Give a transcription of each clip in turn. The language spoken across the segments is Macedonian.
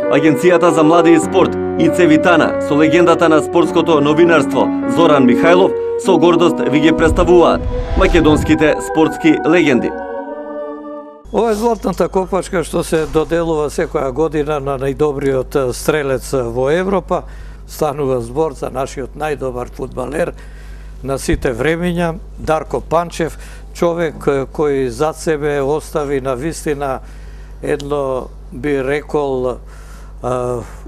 Агенцијата за млади и спорт ИЦ Витана со легендата на спортското новинарство Зоран Михајлов со гордост ви ги представуваат македонските спортски легенди. Ова е златната копачка што се доделува секоја година на најдобриот стрелец во Европа. Станува збор за нашиот најдобар фудбалер на сите времиња, Дарко Панчев, човек кој зад себе остави на вистина едно, би рекол,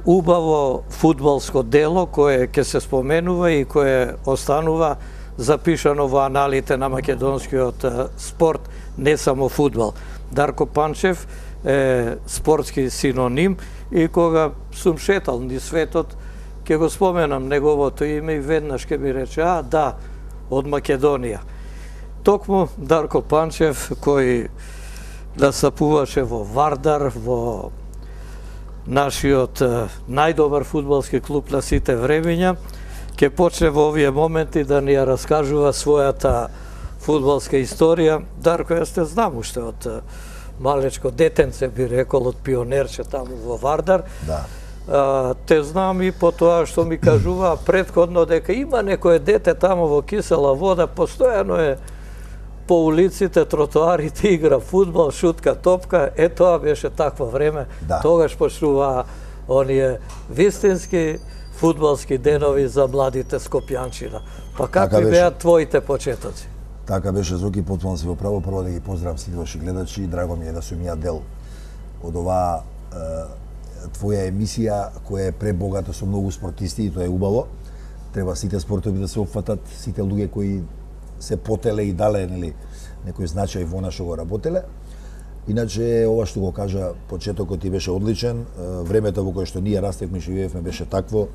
убаво фудбалско дело кое ќе се споменува и кое останува запишано во аналите на македонскиот спорт, не само фудбал. Дарко Панчев е спортски синоним и кога сум шетал низ светот, ќе го споменам неговото име и веднаш ќе ми рече, да, од Македонија. Токму Дарко Панчев, кој настапуваше во Вардар, во нашиот најдобар фудбалски клуб на сите времиња, ќе почне во овие моменти да ни ја раскажува својата фудбалска историја. Дарко, јас те знам уште од малечко детенце, би рекол, од пионерче таму во Вардар. Да. Те знам и по тоа што ми кажува претходно дека има некое дете таму во кисела вода, постојано е по улиците, тротоарите, игра фудбал, шутка, топка. Тоа беше такво време. Да. Тогаш почнуваа оние вистински фудбалски денови за младите скопјанчина. Па какви беа твоите почетоци? Така беше, Зоки, потпуно си во право. Прво да ги поздравам сите ваши гледачи. Драго ми е да сум ја дел од оваа твоја емисија која е пребогата со многу спортисти и тоа е убаво. Треба сите спортови да се опфатат, сите луѓе кои се потеле и дале некој значај во нашо го работеле. Иначе, ова што го кажа, почетокот ти беше одличен. Времето во кое што ние растевме, живеевме, беше такво.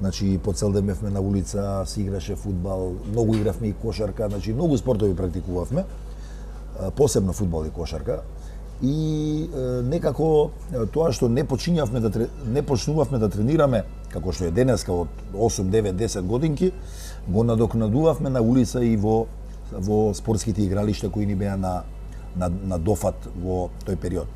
Значи, по цел ден бевме на улица, се играше фудбал, многу игравме и кошарка, значи многу спортови практикувавме, посебно фудбал и кошарка. И некако тоа што не почнувавме да тренираме, како што е денеска од 8, 9, 10 годинки, го надокнадувавме на улица и во спортските игралишта кои ни беа на дофат во тој период.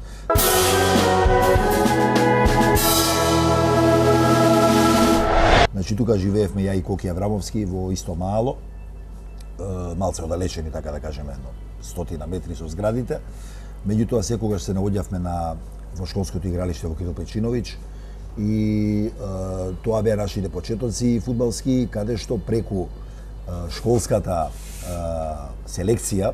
Значи, тука живеевме ја и Коки Аврамовски во исто мало, малце оддалечени, така да кажеме, 100 метри со зградите. Меѓутоа, секогаш се наоѓавме во школското игралиште во Кирил Печиновиќ и тоа беа нашите почетоци фудбалски, каде што преку школската селекција,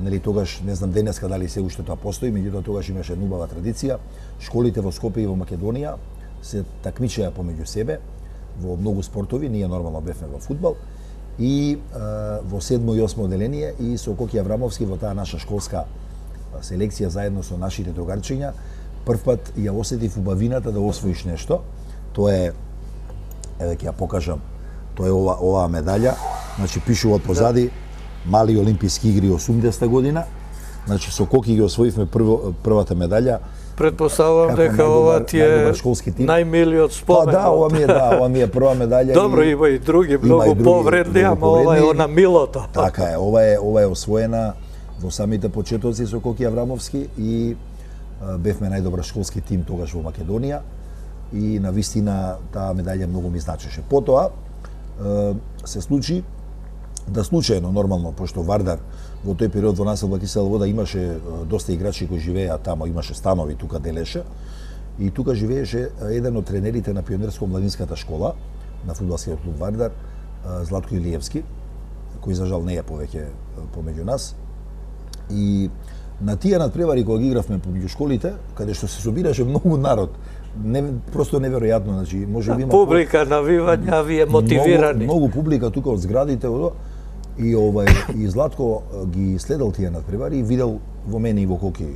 нели тогаш, не знам денеска дали се уште тоа постои, меѓутоа тогаш имаше една убава традиција, школите во Скопје и во Македонија се такмичеа помеѓу себе во многу спортови, ние нормално бевме во фудбал и во 7 и 8 одделение и со Коки Аврамовски во таа наша школска селекција заедно со нашите другарчиња, првпат ја осетив убавината да освоиш нешто. Тоа е, еве ќе ја покажам, тоа е оваа медаља, значи пишува позади мали олимписки игри 80-та година. Значи со Коки ги освоивме првата медаља. Предпоставувам дека ова ти е најмилиот спомен. Па да, ова ми е прва медаља. Добро, има и други многу повредни, ама ова е она милото. Така е, ова е освоена во самите почетоци со Коки Аврамовски и бевме најдобар школски тим тогаш во Македонија и на вистина таа медаља многу ми значеше. Потоа се случи да случајно, нормално, пошто Вардар во тој период во населба Кисела вода имаше доста играчи кои живееа тамо, имаше станови, тука делеше. И тука живееше еден од тренерите на пионерско-младинската школа на фудбалскиот клуб Вардар, Златко Илиевски, кој за жал не е повеќе помеѓу нас. И на тие надпревари кога ги игравме помеѓу школите, каде што се собираше многу народ, просто неверојатно, значи можеби има публика навивања, вие мотивирани. Многу публика тука од зградите, и Златко ги следел тие надпревари и видел во мене и во Коки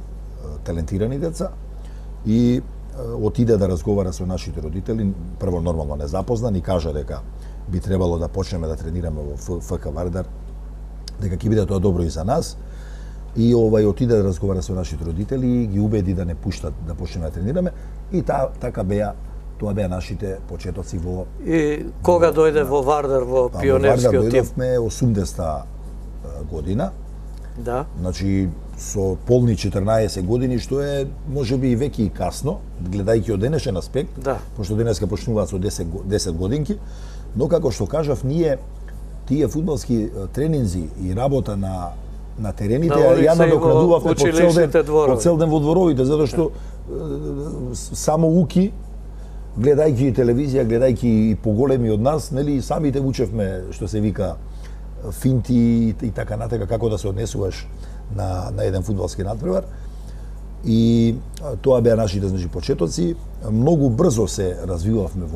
талентирани деца и отиде да разговара со нашите родители, прво нормално незапознан и кажа дека би требало да почнеме да тренираме во ФК Вардар, дека ќе биде тоа добро и за нас. И отиде да разговара со нашите родители и ги убеди да не пуштат да почнеме да тренираме и така тоа беа нашите почетоци во. И кога дојде во Вардар во пионерскиот тим? Дојдовме 80-та година. Да. Значи со полни 14 години, што е можеби и веќе и касно, гледајќи од денешен аспект, Да. пошто денеска почнуваат со 10 годинки, но како што кажав, ние тие фудбалски тренинзи и работа на терените ја надокнадувавме по цел ден во дворовите, затоа што само уки, гледајќи и телевизија, гледајќи и поголеми од нас, нели, самите учевме, што се вика, финти и така натака, како да се однесуваш на еден фудбалски надпревар. И тоа беа нашите, значи, почетоци. Многу брзо се развивавме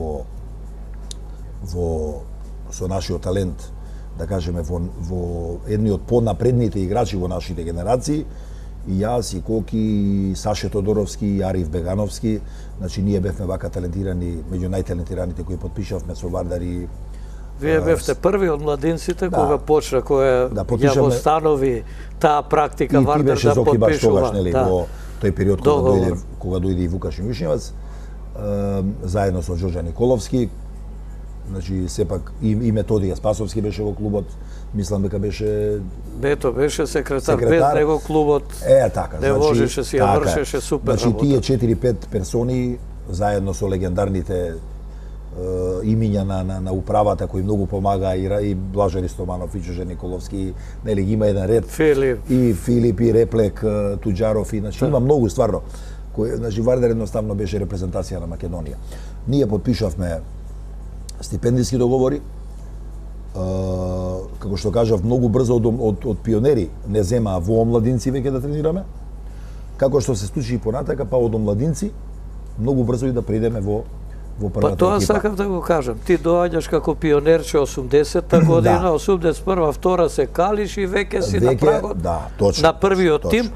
со нашиот талент, да кажеме, во едни од понапредните играчи во нашите генерации. И јас, и Коки, и Саше Тодоровски, и Ариф Бегановски. Значи, ние бевме вака талентирани, меѓу најталентираните кои потпишавме со Вардар и... Вие бевте први од младинците кога почна, која ја восстанови таа практика Вардар да потпишува. И ти беше Зоки баш тогаш, нели, во тој период кога дојде и Вукаш Мишневац, заедно со Ѓорѓа Николовски. Значи, сепак и Методија Спасовски беше во клубот, мислам дека беше... Бето беше секретар, без него клубот така, не можеше си ја вршеше супер работа. Значи, тие 4-5 персони, заедно со легендарните имиња на управата кои многу помага и Блажа Ристоманов и Ѓорѓе Николовски, нели, има еден ред. И Филип, и Реплек, Туџаров, и значи има многу стварно. Значи, Вардар едноставно беше репрезентација на Македонија. Ние потпишавме стипендиски договори, како што кажав, многу брзо од пионери не земаа во омладинци веќе да тренираме, како што се случи и понатака, па од омладинци многу брзо и да придеме во првата екипа. Па тоа сакав да го кажам. Ти доаѓаш како пионерче 80-та година, 81-та, втора се калиш и веќе си на прагот на првиот тим,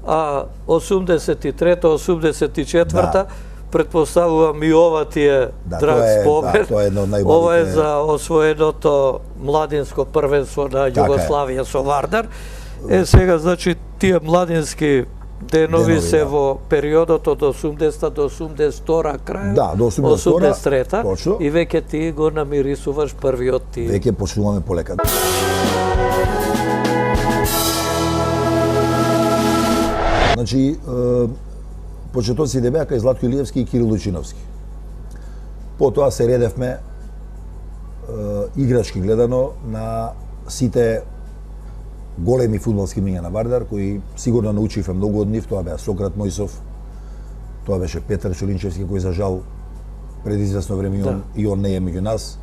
а 83-та, 84-та, предпоставувам и ова ти е драг спомен. Ова е за освоеното младинско првенство на Југославија со Вардар. Сега, значи, тие младински денови се во периодот од 80-та до 82-та крај, до 83-та, и веќе ти го намирисуваш првиот ти. Веќе почнуваме полека. Значи, почетоците беа кај Златко Илиевски и Кирил Лучиновски. Потоа се редевме играчки гледано на сите големи фудбалски имиња на Вардар, кои сигурно научивме многу од нив. Тоа беа Сократ Мојсов, тоа беше Петар Чолинчевски, кој за жал пред известно време и он не е меѓу нас.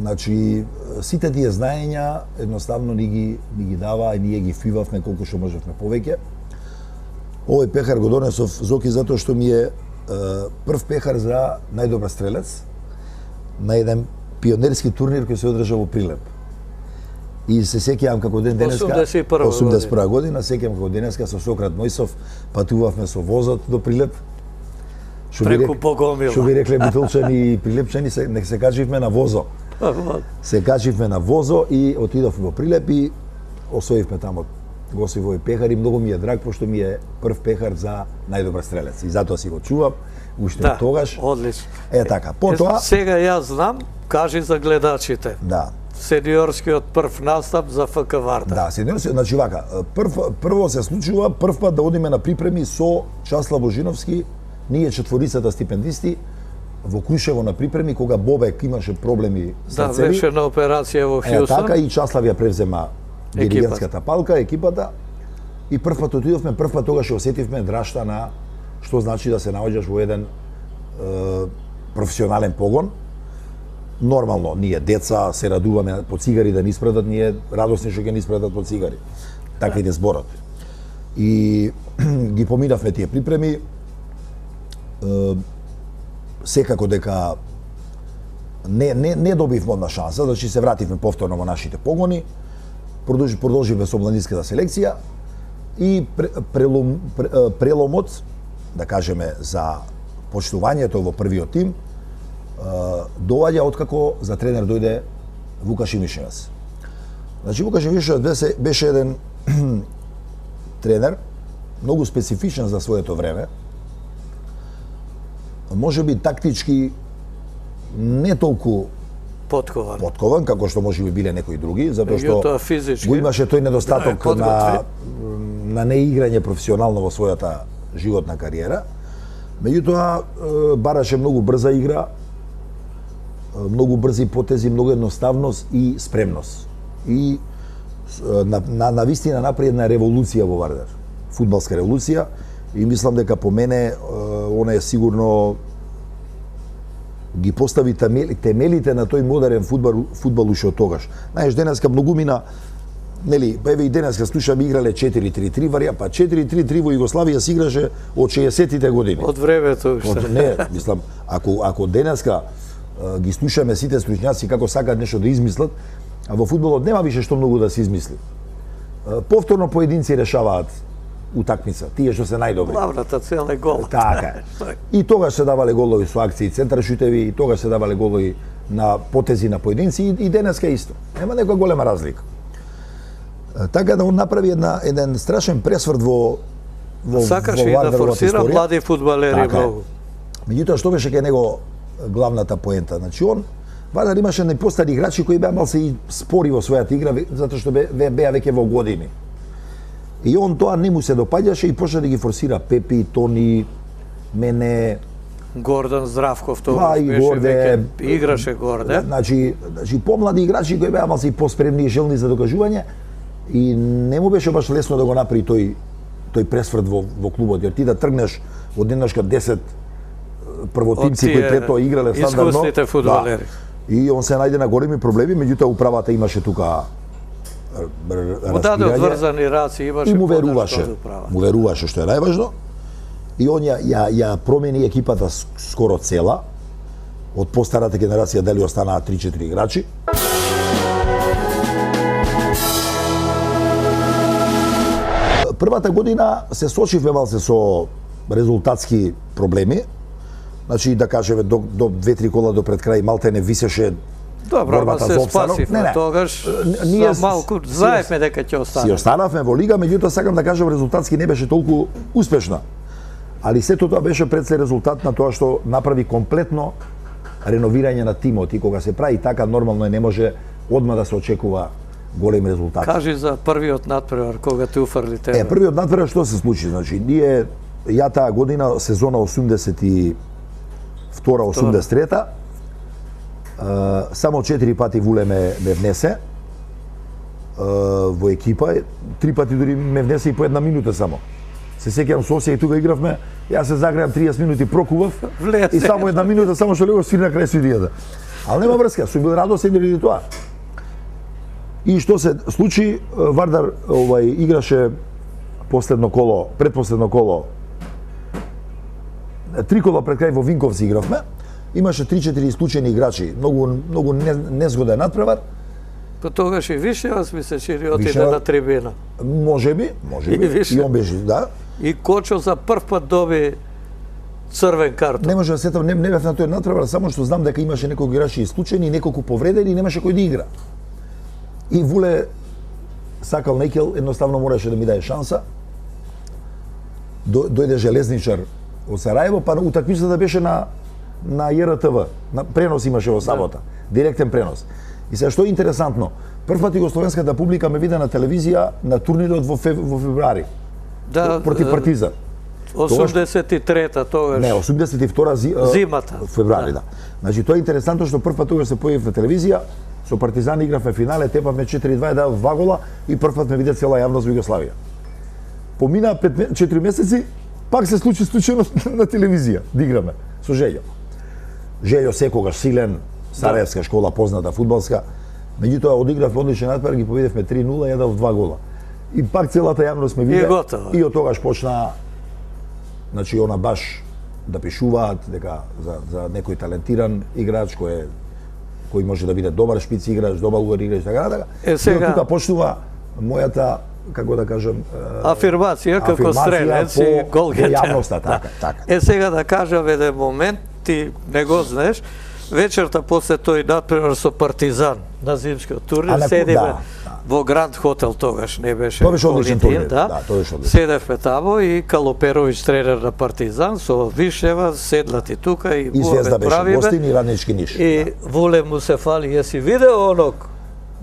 Значи, сите тие знаења едноставно ни ги дава и ние ги впивавме колку што можевме повеќе. Овој пехар го донесов, Зоки, затоа што ми е прв пехар за најдобар стрелец на еден пионерски турнир кој се одржа во Прилеп. И се сеќавам како ден денеска, 81 година, сеќавам како денеска со Сократ Мојсов, патувавме со возот до Прилеп. Преку Богомила. Што би рекле битолчани и прилепчани, се качивме на возо. Се качивме на возо и отидовме во Прилеп и освоивме тамо. Го освои пехар и многу ми е драг, пошто ми е прв пехар за најдобар стрелец. И затоа си го чувам, уште тогаш. Одлично. Така, потоа... Сега јас знам, кажи за гледачите. Да. Сениорскиот прв настап за ФК Вардар. Да, сениорскиот, значи вака, прво се случува, прв пат да одиме на припреми со Часлав Божиновски, ние четворицата стипендисти, во Крушево на припреми, кога Бобек имаше проблеми срцеви. Да, беше на операција во Хјусон. Така и Часлав ја превзема диригентската палка, екипата, и прв пат отидовме, прв пат тогаш осетивме драшта на што значи да се наоѓаш во еден професионален погон. Нормално, ние деца се радуваме по цигари да ни испратат, ние радосни што ќе ни испратат по цигари. Така иде зборот. И ги поминавме тие припреми, секако дека не добивме одна шанса, значи се вративме повторно во нашите погони, продолживме со младинската селекција и преломот, да кажеме, за почитувањето во првиот тим, доаѓа откако за тренер дојде Вукаш Мишневац. Значи, Вукаш Мишневац беше еден тренер, многу специфичен за своето време, може би тактички не толку поткован, како што може би биле некои други, затоа Меѓутоа, што физички го имаше тој недостаток подготвен. на неиграње професионално во својата животна кариера. Меѓутоа, бараше многу брза игра, многу брзи потези, многу едноставност и спремност. И на вистина направи една револуција во Вардар. Фудбалска револуција. И мислам дека по мене, она е сигурно ги постави темелите на тој модерен фудбал уште од тогаш. Знаеш, денеска многумина, нели, па еве и денеска слушам играле 4-3-3 варија, па 4-3-3 во Југославија се играше од 60-тите години. Од времето уште. Не, мислам, ако денеска ги слушаме сите стручњаци како сакаат нешто да измислат, а во фудбалот нема више што многу да се измисли. Повторно поединци решаваат утакмица, тие што се најдобри. Главната цел е гол. Така е. И тогаш се давале голови со акции центаршутеви, и тогаш се давале голови на потези на поединци и денеска исто. Нема некоја голема разлика. Така да он направи еден страшен пресврт во Сакаше и да форсира млади фудбалери многу. Меѓутоа, што беше кај него главната поента? Значи, Вардар имаше непостари играчи кои беа малце и спори во својата игра, затоа што беа веќе во години. И он тоа не му се допаѓаше и почна да ги форсира Пепи, Тони, мене, Гордан Здравков тоа беше веќе играше Горде. Значи помлади играчи кои беа малце и поспремни и желни за докажување и не му беше баш лесно да го направи тој пресврт во клубот, jer ти да тргнеш од денешка 10 првотимци кои пред тоа играле стандардно. Искусните фудбалери. И он се најде на големи проблеми, меѓутоа управата имаше тука Му даде одврзани раци, имаше и му веруваше што е најважно. И он ја промени екипата скоро цела. Од постарата генерација дали останаа 3-4 играчи. Првата година се сочивме малце со резултатски проблеми. Значи, да кажеме, до 2-3 кола до пред крај малте не висеше борбата за обстанок. Спасивме тогаш, за малку знаевме дека ќе останеме. Си останавме во лига, меѓутоа сакам да кажам резултатски не беше толку успешна. Али сето тоа беше пред се резултат на тоа што направи комплетно реновирање на тимот и кога се прави така нормално не може одма да се очекува голем резултат. Кажи за првиот натпревар кога те уфрли тебе. Првиот натпревар што се случи? Значи, ја таа година, сезона 82-83, само 4 пати Вуле ме внесе во екипа, 3 пати дури ме внесе и по една минута само. Се сеќавам со Осија и тука игравме, јас се загреам 30 минути прокував и само една минута, само што лего свирна крај судијата. Али нема врска, сум бил радосен заради тоа. И што се случи, Вардар играше предпоследно коло, 3 кола пред крај во Винковци игравме, имаше 3-4 исклучени играчи, многу незгоден натпревар. Па тогаш и Вишевац мислиш или отиде на трибина? Можеби, и он беше, да. И Кочо за прв пат доби црвен картон. Не може да сетам, не бев на тој натпревар, само што знам дека имаше неколку играчи исклучени и неколку повредени и немаше кој да игра. И Вуле сакал некел, едноставно мораше да ми даде шанса. Дојде железничар од Сараево, па утакмицата беше на ЈРТВ, на пренос имаше во сабота, директен пренос. И сега што е интересантно, првпат југословенската публика ме виде на телевизија на турнирот во февруари, против Партизан. 83-та тогаш. Не, 82-та зимата. Февруари, да. Значи тоа е интересантно што првпат тогаш се појавив на телевизија, со Партизан игравме финале, тепавме 4-2 и дав 2 гола и првпат ме виде цела јавност во Југославија. Помина 4 месеци, пак се случи случајно на телевизија да играме со Желјо. Желјо секогаш силен, Сараевска школа, позната фудбалска. Меѓутоа одигравме одличен натпревар, ги победивме 3-0 и дав 2 гола. И пак целата јавност ме виде. И од тогаш почна, значи, она баш да пишуваат дека за некој талентиран играч кој може да биде добар шпиц играч, добар играч, така натака. И од тука почнува мојата, како да кажам, афирмација како стрелец и голгетер. Јавноста, така. Сега да кажам еден момент, ти не го знаеш, вечерта после тој надпревар со Партизан на зимскиот турнир, седиме во Гранд Хотел тогаш, не беше Тоа беше одличен турнир, да, тоа беше одличен. Седевме тамо и Калоперовиќ тренер на Партизан со Вишева, седнати тука и Звезда беше правиме. гостин и Раднички Ниш. И Вуле му се фали, јеси видео оног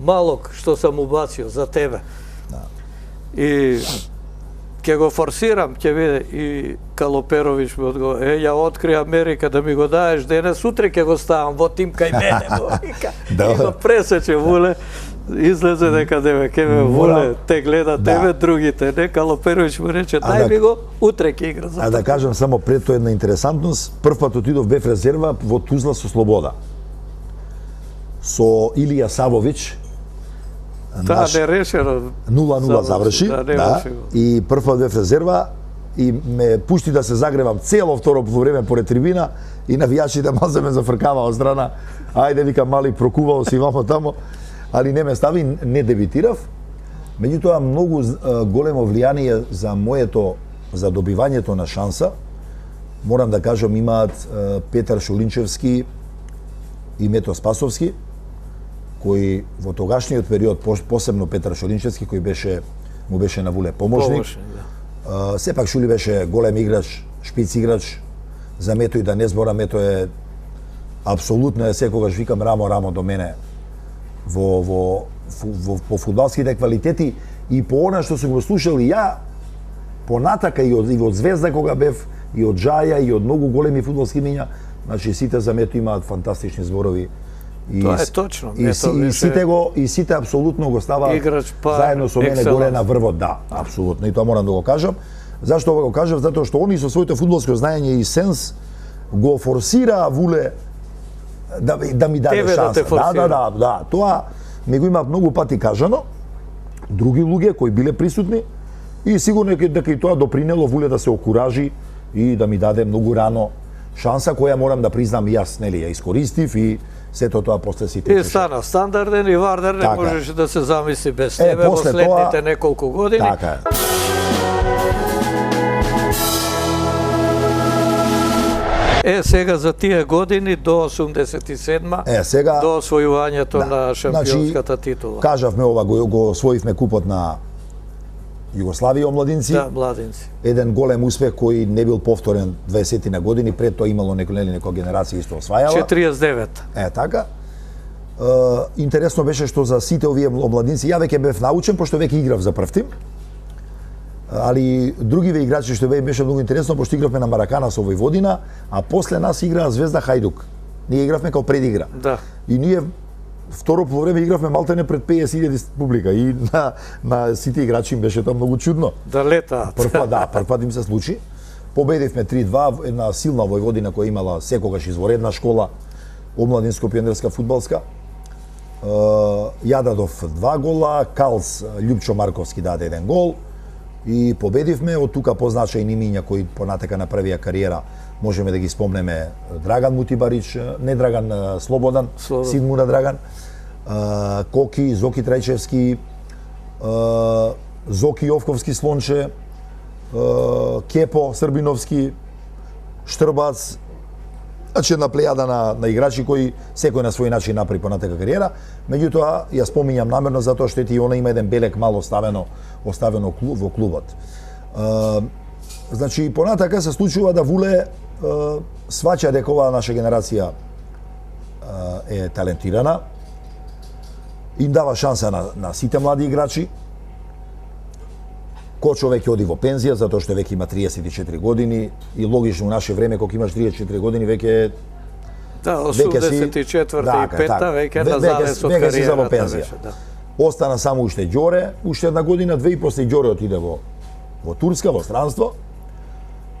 малок што сам убацио за тебе. И ќе го форсирам, ќе види. И Калоперовиќ ми одговори, ја откри Америка да ми го даеш денес, утре ќе го ставам во тим кај мене. И го пресече Вуле, излезе дека деве кеме Вуле, те гледа тебе, другите не. Калоперовиќ му рече, дај ми го, утре ќе игра за А да кажам само пред тоа една интересантност, прв пат отидов бев резерва во Тузла со Слобода. Со Илија Савовиќ. Таа не решено. 0-0 заврши, да, и прв пат бев резерва и ме пушти да се загревам цело второ полувреме поред трибина и навијачите малце ме зафркава од страна. Ајде, вика, мали, прокувал си вамо тамо, али не ме стави, не дебитирав. Меѓутоа, многу големо влијание за моето, за добивањето на шанса, морам да кажам, имаат Петар Шулинчевски и Мето Спасовски, кој во тогашниот период, посебно Петар Шулинчевски, кој му беше на Вуле помошник. Сепак Шули беше голем играч, шпиц играч. За Мето и да не збора, Мето е апсолутно е секогаш, викам, рамо до мене по фудбалските квалитети и по она што сум го слушал и ја понатака и од Звезда кога бев, и од Джаја, и од многу големи фудбалски имиња. Значи сите за Мето имаат фантастични зборови. Тоа е точно. И сите апсолутно го ставаат заедно со мене горе на врвот, да, апсолутно. И тоа морам да го кажам. Зашто ова го кажав? Затоа што они со своето фудбалско знаење и сенс го форсира Вуле да ми даде шанса. Да, тоа ми го има многу пати кажано. Други луѓе кои биле присутни и сигурно дека и тоа допринело Вуле да се окуражи и да ми даде многу рано шанса која морам да признам јас, нели, ја искористив и сето тоа после си течеше. И стана стандарден и Вардар не можеше да се замисли без тебе во следните неколку години. Така е. Сега за тие години до 87-ма, до освојувањето на шампионската титула. Кажавме ова, го освоивме купот на Југославија омладинци. Да, младинци. Еден голем успех кој не бил повторен 20 години, пред тоа имало некоја генерација исто освајала. 49. Така. Интересно беше што за сите овие омладинци, ја веќе бев научен, пошто веќе играв за прв тим. Али другиве играчи што беше многу интересно, пошто игравме на Маракана со Војводина, а после нас играа Звезда Хајдук. Ние игравме као предигра. Да. И ние второ полувреме игравме малтене пред 50.000 публика и на сите играчи им беше тоа многу чудно. Да летаат. Прв пат им се случи. Победивме 3-2, една силна Војводина која имала секогаш изворедна школа, омладинско-пионерска фудбалска. Ја дадов 2 гола, Калс Љупчо Марковски даде 1 гол и победивме. Од тука позначајни имиња кои понатака направија кариера, можеме да ги спомнеме Драган Мутибарич, не Драган, Слободан, син му на Драган, Коки, Зоки Трајчевски, Зоки Јовковски Слонче, Кепо Србиновски, Штрбац. Значи една плејада на играчи кои секој на свој начин направи понатака кариера. Меѓутоа, ја споминјам намерно затоа што и она има еден белек мало оставено во клубот. Значи, понатака се случува да Вуле сваќа дека оваа наша генерација е талентирана, им дава шанса на сите млади играчи. Кочо веќе оди во пензија, затоа што веќе има 34 години и логично у наше време, кога имаш 34 години, веќе... Да, 84-та и 5-та, веќе на завес од кариерата беше. Остана само уште Ѓоре, уште една година, 2 и после Ѓоре отиде во Турска, во странство.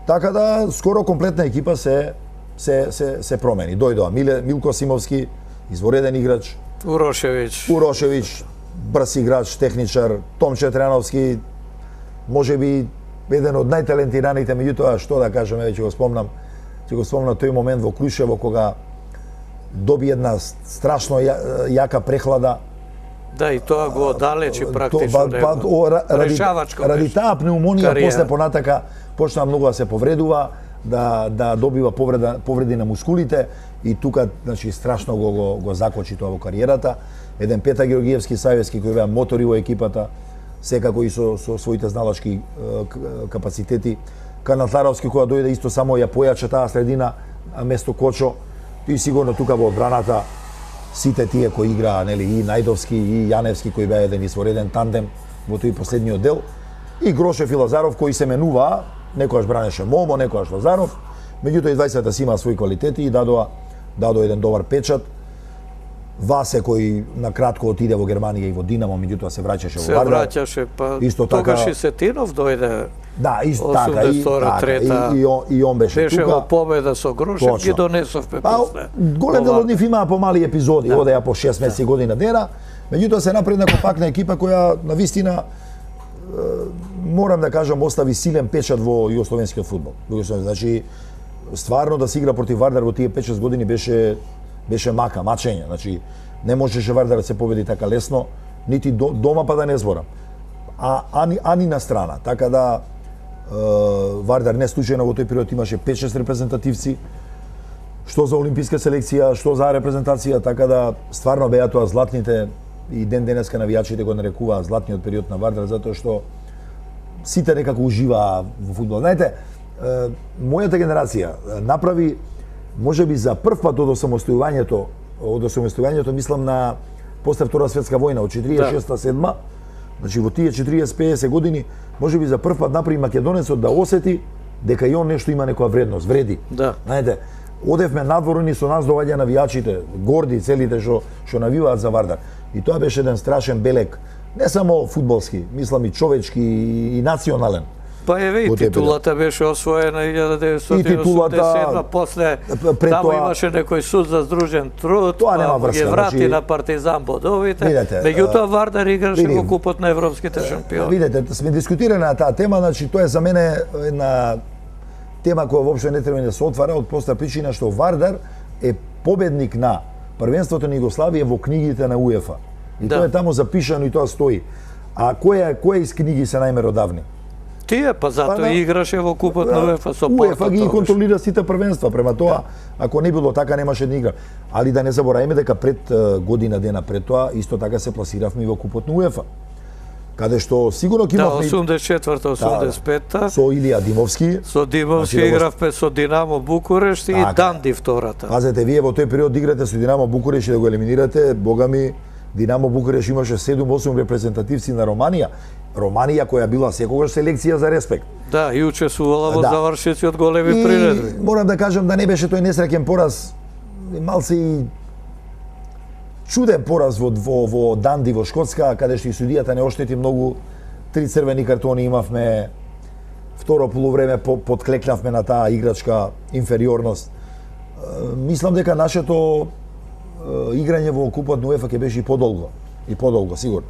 Така да, скоро комплетна екипа се промени. Дојдоа Милко Симовски, извореден играч. Урошевиќ, брз играч, техничар, Томче Тријановски, може би еден од најталентираните, меѓутоа, што да кажеме, веќе го спомнам тој момент во Крушево, кога доби една страшно јака прехлада. Да, и тоа го оддалечи практично. Ради таа пнеумонија, после понатака, почна многу да се повредува, да добива повреди на мускулите и тука значи страшно го закочи тоа во кариерата. Еден Петар Георгиевски Сајевски кој беа мотори во екипата, секако и со своите зналачки капацитети. Канатаровски која дојде исто само ја појача таа средина место Кочо. И сигурно тука во одбраната сите тие кои играа, нели, и Најдовски и Јаневски кои беа еден извореден тандем во тој последниот дел, и Грошев и Лазаров кои се менуваа, некојаш бранеше Момо, некојаш Лазаров, меѓутоа и двајцата си имаа своји квалитети и дадоа еден добар печат. Васе кој на кратко отиде во Германија и во Динамо, меѓутоа се враќаше во Вардар. Се враќаше, па исто така, тогаш и Сетинов дојде. Да, исто така, и он беше тука. Беше во победа со Грошев, ги донесовме после. Голем дел од нив имаа помали епизоди, одеа по 6 месеци година дена, меѓутоа се напредна компактна екипа која на вистина морам да кажам остави силен печат во југословенскиот фудбал. Значи стварно да се игра против Вардар во тие 5-6 години беше мачење. Значи не можеше Вардар да се победи така лесно, нити дома па да не зборам. Ани на страна, така да Вардар не случајно во тој период имаше 5-6 репрезентативци, што за олимписка селекција, што за репрезентација, така да стварно беа тоа златните, и ден денеска навијачите го нарекуваат златниот период на Вардар, затоа што сите некако уживаа во фудбал. Знаете, мојата генерација направи можеби за прв пат од осамостојувањето, мислам на после Втора светска војна од 46-7, значи во тие 40-50 години, можеби за прв пат направи македонецот да осети дека и он нешто има некоја вредност, вреди. Да. Знаете, одевме надвор и со нас доаѓа навијачите, горди целите што навиваат за Вардар. И тоа беше еден страшен белег, не само фудбалски, мислам и човечки и национален. Па еве и титулата беше освоена 1987, после таму имаше некој суд за здружен труд, па ги врати на Партизан бодовите, меѓутоа Вардар играше во купот на европските шампиони. Видете, сме дискутирали на таа тема, значи тоа е за мене една тема која воопшто не треба да се отвара од проста причина што Вардар е победник на првенството на Југославија во книгите на УЕФА. И тоа е таму запишано и тоа стои. А кои из книги се најмеродавни? Тие, па затоа играше во купот на УЕФА со Порто. УЕФА ги контролира сите првенства, према тоа, ако не било така, немаше да игра. Али да не забораваме дека пред година дена пред тоа, исто така се пласиравме и во купот на УЕФА. Каде што сигурно ќе имавме... Да, 84-та, 85-та. Со Илија Димовски. Со Димовски игравме со Динамо Букурешт и Данди втората. Пазете, вие во тој период играте со Динамо Букурешт и да го елиминирате, бога ми, Динамо Букурешт имаше 7-8 репрезентативци на Романија која била секогаш селекција за респект. Да, и учествувала во завршици од големи приредби. Морам да кажам да не беше тој несреќен пораз, малце и чуден пораз во Данди во Шкотска, каде што и судијата не оштети многу, 3 црвени картони имавме, второ полувреме подклекнавме на таа играчка инфериорност. Мислам дека нашето играње во купот на УЕФА ќе беше и подолго, сигурно.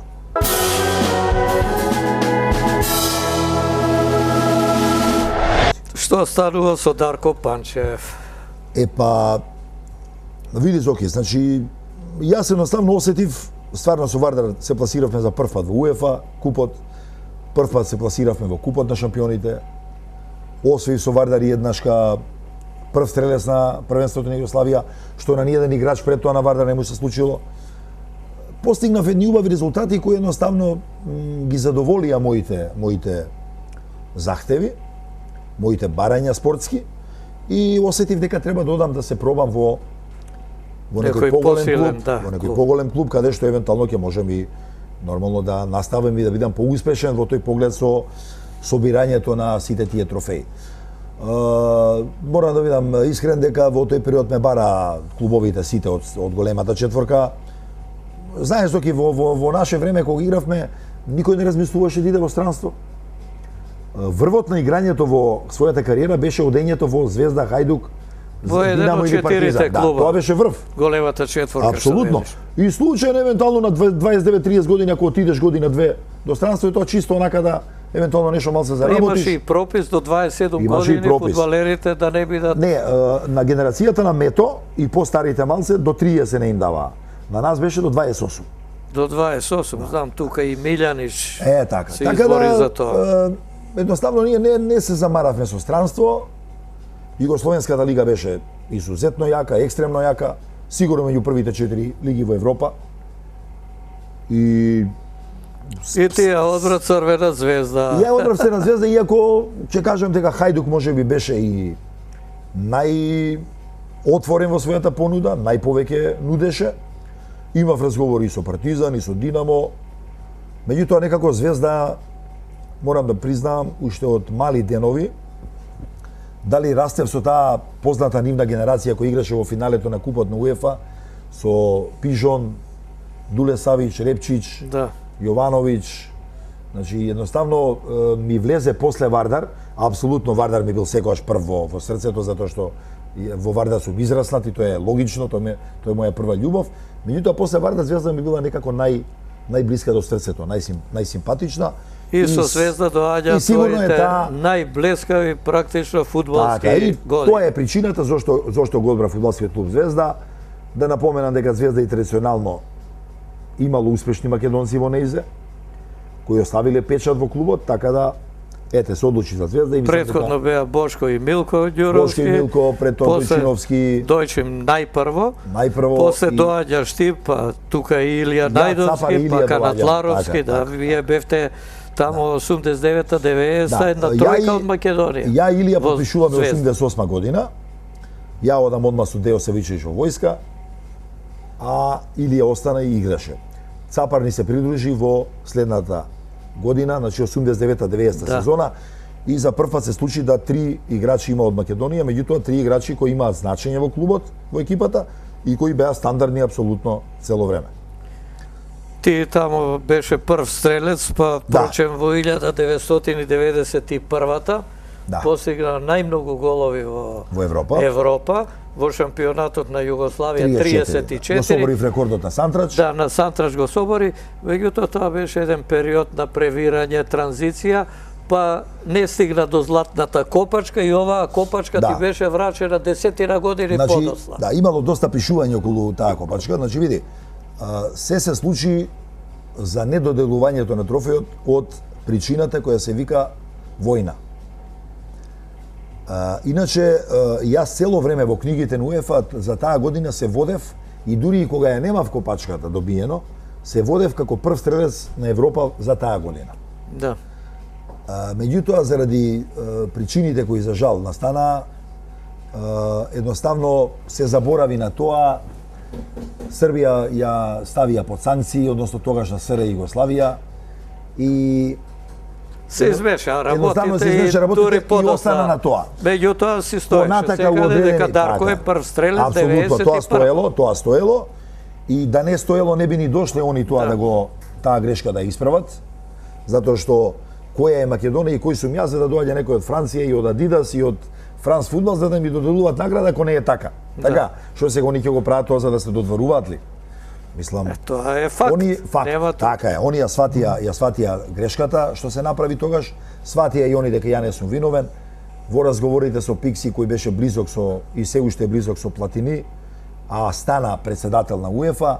Што станува со Дарко Панчев? Епа, види Зоки, значи, јас едноставно осетив, стварно со Вардар се пласиравме за прв пат во УЕФА купот, прв пат се пласиравме во купот на шампионите, освоив со Вардар и еднашка прв стрелец на првенството на Југославија, што на ниеден играч пред тоа на Вардар не му се случило. Постигнав едни убави резултати кои едноставно ги задоволија моите захтеви, моите барања спортски, и осетив дека треба да одам да се пробам во некој поголем клуб, каде што евентуално ќе можем и нормално да наставам и да бидам поуспешен во тој поглед со собирањето на сите тие трофеи. Морам да бидам искрен дека во тој период ме бара клубовите сите од големата четворка. Знаеш, доки во наше време кога игравме, никој не размислуваше да иде во странство. Врвот на играњето во својата кариера беше одењето во Звезда, Хајдук, во еден од 4 клуба. Тоа беше врв. Големата четворка. Апсолутно. И случајно евентуално на 29-30 години ако отидеш година-две до странство, тоа чисто онака да евентуално нешто малце заработиш. Имаше и пропис до 27 години фудбалерите да не бидат... Не, на генерацијата на Мето и постарите малце до 30 не им даваа. На нас беше до 28. До 28, знам, тука и Милјаниш се така избори за тоа. Едноставно ние не се замаравме со странство Југословенската лига беше изузетно јака, екстремно јака, сигурно меѓу првите 4 лиги во Европа. И тие одбрат Црвена звезда. ја одбрав Црвена звезда, иако ќе кажам дека Хајдук можеби беше и најотворен во својата понуда, најповеќе нудеше. Имав разговори и со Партизан, и со Динамо. Меѓутоа некако Звезда, морам да признам, уште од мали денови, дали растев со таа позната нивна генерација која играше во финалето на Купот на УЕФА, со Пижон, Дуле Савич, Репчич, Да. Јовановиќ. Значи, едноставно ми влезе после Вардар. Апсолутно Вардар ми бил секогаш прв во срцето, затоа што во Вардар сум израснат и тоа е логично, тоа е моја прва љубов. Меѓутоа, после Вардар Звезда ми била некако најблиска до срцето, најсимпатична. И со Звезда доаѓа твоите најблескави практично фудбалски голи. Тоа е причината зошто го одбрав фудбалскиот клуб Звезда. Да напоменам дека Звезда и традиционално имало успешни македонци во неизе, кои оставиле печат во клубот, така да се одлучи за Звезда и предходно беа Бошко и Милко Ѓуровски. Бошко и Милко, пред тоа Дојчиновски. Дојчим најпрво. После доаѓа Штип, па тука и Илија Најдовски, па Канатларовски, да, вие бевте тамо 89-90 една тројка од Македонија. Ја Илија подпишуваме 88 година. Ја одам одма со Део Савичевич во војска, а Илија остана и играше. Цапар ни се придружи во следната година, значи 89-90 сезона, и за прв пат се случи да 3 играчи има од Македонија, меѓутоа 3 играчи кои имаат значење во клубот, во екипата и кои беа стандардни апсолутно цело време. Ти тамо беше прв стрелец, па почем во 1991-та, постигна најмногу голови во Европа, во шампионатот на Југославија 34. Го соборив рекордот на Сантрач. Да, на Сантрач го собори, меѓутоа тоа беше еден период на превирање, транзиција, па не стигна до златната копачка и оваа копачка ти беше врачена 10 години подосла. Да, имало доста пишување околу таа копачка, значи види, се случи за недоделувањето на трофејот од причината која се вика војна. Иначе, јас цело време во книгите на УЕФА за таа година се водев и дури и кога ја немав копачката добиено, се водев како прв стрелец на Европа за таа година. Да. Меѓутоа, заради причините кои за жал настана, едноставно се заборави на тоа. Србија ја ставија под санкции, односно тогаш на СР Југославија, и се измеша работите и дури подосна остана на тоа. Меѓутоа си стоеше секаде дека Дарко е прв стрелец 91. Апсолутно, тоа стоело, и да не стоело не би ни дошле они тоа да го таа грешка да исправат, затоа што која е Македонија и кој сум јас за да доаѓа некој од Франција и од Адидас и од Франс фудбал за да ми доделуваат награда ако не е така. Така, што сега они ќе го прават тоа за да се додворуваат ли? Мислам, тоа е факт. Така е, они ја сватија грешката што се направи тогаш, сватија и они дека ја не сум виновен. Во разговорите со Пикси кој беше близок со и се уште близок со Платини, а стана председател на УЕФА,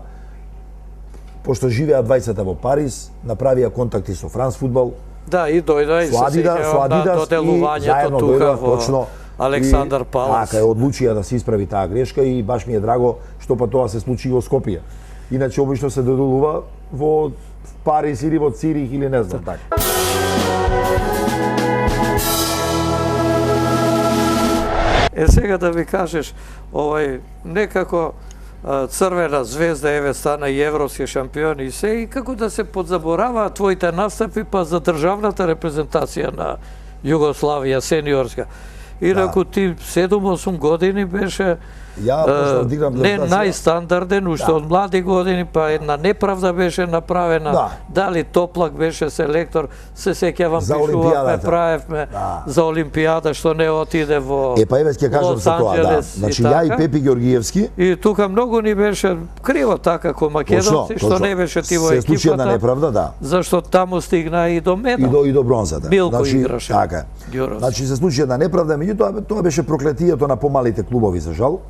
пошто живеа двајцата во Париз, направија контакти со Франс фудбал. Да, и дојда и се сеќавам на доделувањето тука во Александар Палац. Така, одлучија да се исправи таа грешка и баш ми е драго што па тоа се случи во Скопје. Иначе обично се доделува во Париз или во Цирих или не знам така. Сега да ми кажеш, некако Црвена звезда еве стана и европски шампион и се, и како да се подзабораваат твоите настапи па за државната репрезентација на Југославија сениорска. Инаку ти 7-8 години беше не најстандарден, уште од млади години, па една неправда беше направена. Дали Топлак беше селектор, се сеќавам, пишувавме, правевме за Олимпијада, што не отиде во па еве ќе кажам за тоа, да. Значи ја и Пепи Ѓоргиевски. И тука многу ни беше криво така како македонци, што не беше ти во екипата. Се случи една неправда, да. Зашто таму стигна и до медал. И до бронза, да. Милко играше. Така. Значи се случи една неправда, меѓутоа тоа беше проклетието на помалите клубови за жал.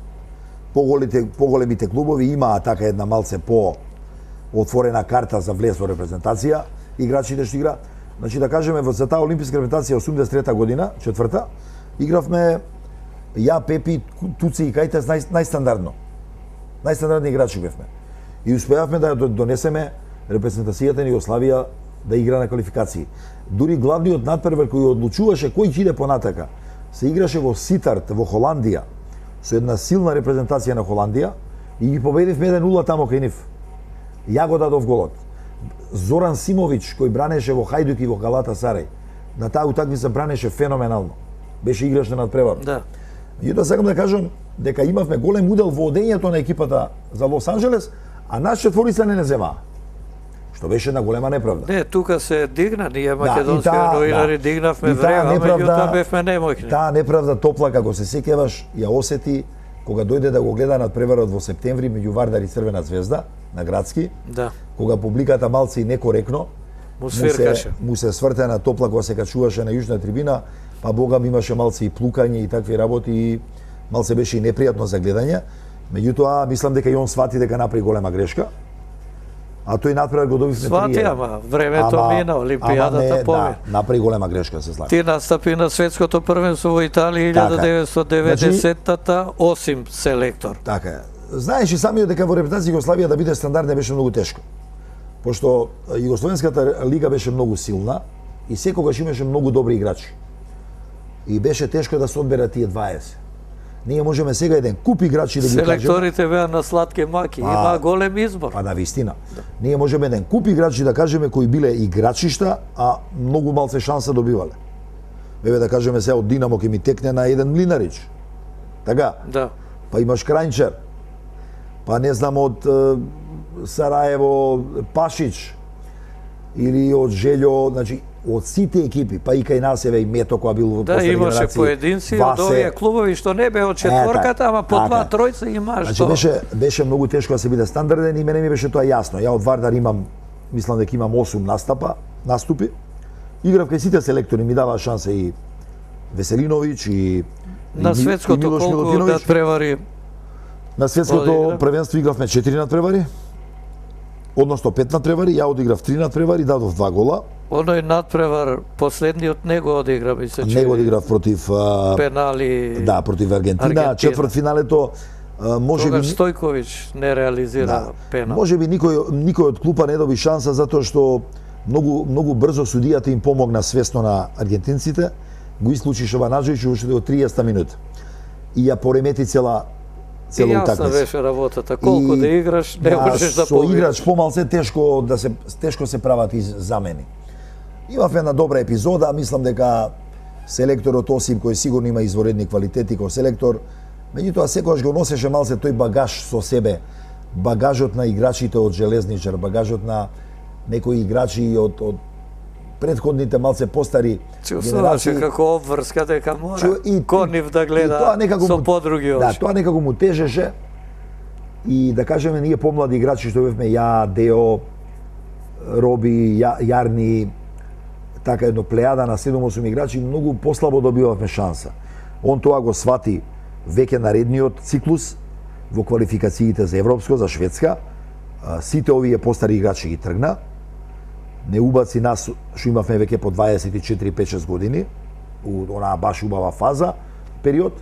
Поголемите клубови имаа така една малце по-отворена карта за влез во репрезентација, играчите што игра. Значи да кажеме, за таа олимписка репрезентација 83 година, четврта, игравме ја, Пепи, Туци и Кајтес најстандардно. Најстандардни играчи бевме. И успеавме да донесеме репрезентацијата на Југославија да игра на квалификации. Дури главниот надпревар кој одлучуваше кој ќе иде понатака, се играше во Ситарт во Холандија, со една силна репрезентација на Холандија и ги победивме 1-0 тамо кај нив. Ја го дадов голот. Зоран Симовиќ кој бранеше во Хајдук и во Галатасарај, на таа утакмица бранеше феноменално. Беше играч на надпревар. Да. Меѓутоа сакам да кажам дека имавме голем удел во одењето на екипата за Лос Анџелес, а нас четворица не земаа. Што беше една голема неправда. Не, тука се дигна, ние македонски новинари дигнавме врега, меѓутоа бевме немојни. Таа неправда топла, како се сеќаваш, ја осети кога дојде да го гледа надпреварот во септември меѓу Вардар и Црвена звезда на градски, Да. кога публиката малце и некоректно му се свртена топла кога се качуваше на јужна трибина, па богам имаше малце и плукање и такви работи и малце беше и непријатно за гледање. Меѓутоа, мислам дека и он свати дека направи голема грешка. А тој надпревар го добивме 3. Свати, ама времето мина, Олимпијадата помина. Да, направи голема грешка, се слага. Ти настапи на светското првенство во Италија 1990-та, осим селектор. Така е. Знаеш и самиот дека во репрезентација Југославија да биде стандардна беше многу тешко. Пошто Југословенската лига беше многу силна и секогаш имаше многу добри играчи. И беше тешко да се одберат тие 20. Ние можеме сега еден куп играчи да ги кажеме. Селекторите беа на сладки маки, има голем избор. Па да, вистина. Ние можеме еден куп играчи да кажеме кои биле играчишта, а многу малце шанса добивале. Еве да кажеме се од Динамо ќе ми текне на еден Млинарич. Така? Да. Па имаш Крајнчер. Па не знам од Сараево Пашич или од Желјо, значи од сите екипи, па и кај нас еве и Мето која бил во Да, имаше поединци од овие клубови што не беа од четворката, ама по два тројца имаш. Значи беше многу тешко да се биде стандарден и мене ми беше тоа јасно. Ја од Вардар имам, мислам дека имам 8 наступи. Играв кај сите селектори, ми даваа шанса и Веселиновиќ и на светското колку надпревари. На светското првенство игравме 4 надпревари. Односно 5 надпревари, ја одиграв 3 надпревари, дадов 2 гола. Оној надпревар, последниот него одигра, мисля, че... Него одиграв против... Пенали... Да, против Аргентина. Четвртфиналето, може би... Тогаш Стојковиќ не реализира пенал. Може би никој од клупа не доби шанса, затоа што многу брзо судијата им помогна свесно на аргентинците. Го исклучи Шабанаджовиќ уште до 30 минути. И ја поремети цела утакмица. И јасна беше работата. Колку да играш, не можеш да победиш. Со играч помалце тешко се прават и замени. Имавме една добра епизода, мислам дека селекторот Осим, кој сигурно има изворедни квалитети кој селектор, меѓутоа секогаш го носеше малце тој багаж со себе, багажот на играчите од Железничар, багажот на некои играчи од предходните малце постари генерации. Како обврска дека мора Конив да гледа со подруги очи. Да, тоа некако му тежеше и да кажеме ние помлади играчи што бевме ја, Део, Роби, Јарни, така едно плејада на 7-8 играчи, многу послабо добивавме шанса. Он тоа го свати веќе наредниот циклус во квалификациите за Европско, за Шведска. Сите овие постари играчи ги тргна. Не убаци нас, што имавме веќе по 24-5-6 години, у онаа баш убава фаза, период,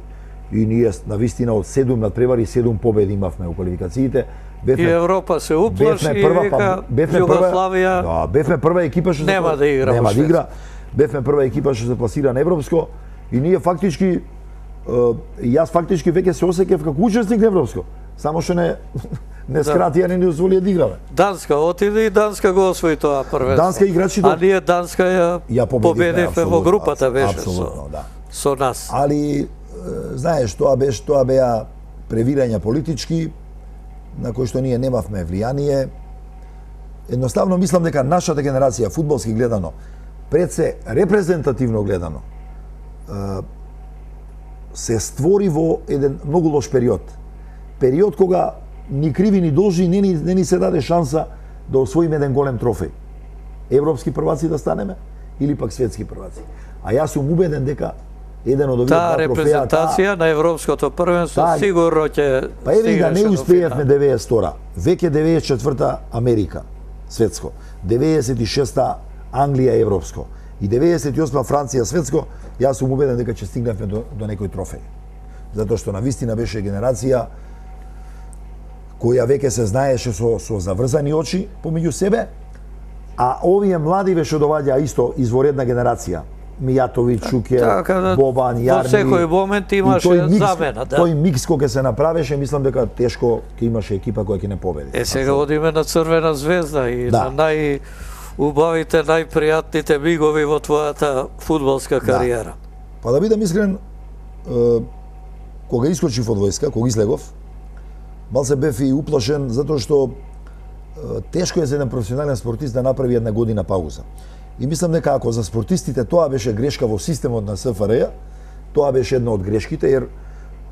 и ние на вистина од 7 надпревари 7 победи имавме у квалификациите. И Европа се уплаши и вика Југославија. Да, бевме прва екипа што нема да игра. Нема да игра. Бевме прва екипа што се пласира на Европско и ние фактички јас фактички веќе се осеќав како учесник на Европско. Само што не скратија, не ни дозволи да играме. Данска отиде и Данска го освои тоа првенство. Данска играчите... А ние Данска ја победивме во групата беше со нас. Али, знаеш, тоа беа превирања политички, на кои што ние немавме влијание. Едноставно мислам дека нашата генерација, фудбалски гледано, пред се репрезентативно гледано, се створи во еден многу лош период. Период кога ни криви ни должи, не ни се даде шанса да освоиме еден голем трофеј. Европски прваци да станеме или пак светски прваци. А јас сум убеден дека еден од овие два трофеја... Таа репрезентација на Европското првенство сигурно ќе... Па еве да не успеевме 92-та, веќе 94-та Америка, светско, 96-та Англија Европско и 98-та Франција светско, јас сум убеден дека ќе стигнеме до некој трофеј. затоа што на вистина беше генерација која веќе се знаеше со заврзани очи помеѓу себе, а овие млади беше доваѓа исто изворедна генерација. Мијатовиќ, Чукер, Бобан, Јарни. Во секој момент имаше замена, да. Тој микс кој се направеше, мислам дека тешко ќе имаше екипа која ќе не победи. Сега одиме на Црвена звезда и на најубавите, најпријатните мигови во твојата фудбалска кариера. Па да бидам искрен, кога искочив од војска, кога излегов, малце бев и уплашен затоа што тешко е за еден професионален спортист да направи една година пауза. И мислам дека ако за спортистите тоа беше грешка во системот на СФРЈ, тоа беше една од грешките, ер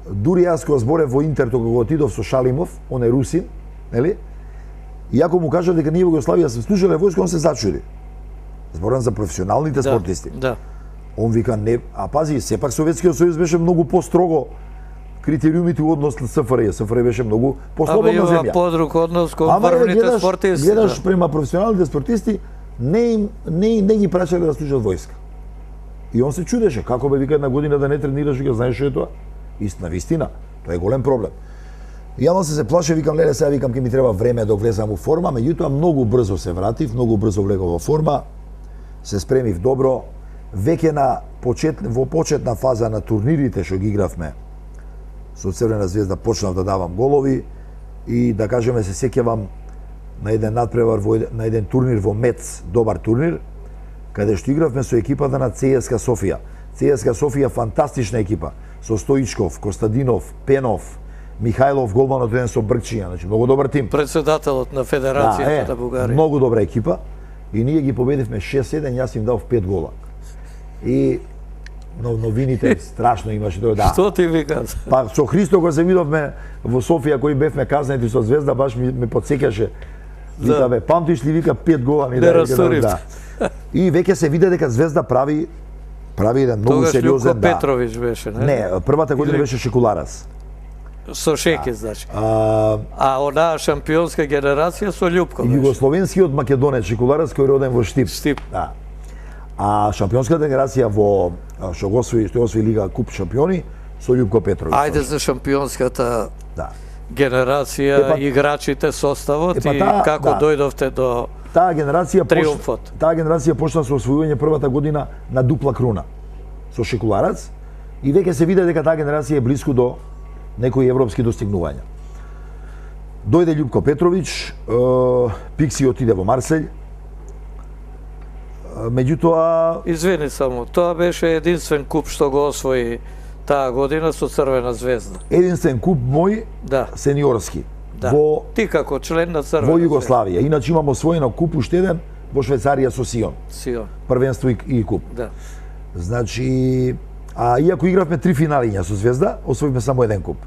дури јас кога зборев во Интер кога отидов со Шалимов, он е русин, нели? И ако му кажа дека ние во Југославија се служеле војска, он се зачуди. Зборам за професионалните спортисти. Да. Он вика не, а пази, сепак Советскиот сојуз беше многу построго критериумите во однос на СФРЈ. СФРЈ беше многу послободна земја. Ама има подруг однос кон врвните спортисти. Гледаш према професионалните спортисти, не ги прачале да служат војска. И он се чудеше како бе вика една година да не тренираш, вика знаеш што е тоа? Истина, вистина, тоа е голем проблем. И јас се плаше, викам леле сега викам ќе ми треба време да влезам во форма, меѓутоа многу брзо се вратив, многу брзо влегов во форма, се спремив добро. Веќе во почетна фаза на турнирите што ги игравме со Црвена звезда почнав да давам голови и да кажеме се сеќавам на еден надпревар на еден турнир во Мец, добар турнир, каде што игравме со екипата на ЦСКА Софија. ЦСКА Софија фантастична екипа со Стоичков, Костадинов, Пенов, Михајлов, голманот еден со Бркчиња, значи многу добар тим. Председателот на Федерацијата на Бугарија. Многу добра екипа и ние ги победивме 6-7, јас им дав 5 гола. И новините страшно имаше тоа, да. Што ти вика? Па со Христо кога се видовме во Софија кои бевме казнети со Звезда, баш ме потсекаше. Вика бе, памтиш ли вика 5 гола ми да. И веќе се виде дека Звезда прави еден многу сериозен, Тогаш Љупко Петровиќ беше, не? Не, првата година беше Шекуларас. Со Шеки, значи. А онаа шампионска генерација со Љупко беше. Југословенскиот македонец Шекуларас кој роден во Штип. Да. А шампионската генерација што го освои Лига Куп шампиони со Љупко Петровиќ. Ајде за шампионската генерација, играчите, составот и како дојдовте до триумфот. Таа генерација почна со освојување првата година на дупла круна со Шекуларац и веќе се виде дека таа генерација е блиску до некои европски достигнувања. Дојде Љупко Петровиќ, Пикси отиде во Марселј. Меѓутоа... Извини само, тоа беше единствен куп што го освои таа година со Црвена звезда. Единствен куп мој, сениорски. Ти како член на Црвена во Југославија. Иначе имам освоено куп уште еден во Швајцарија со Сион. Првенство и куп. Значи, а иако игравме 3 финалиња со Звезда, освоивме само еден куп.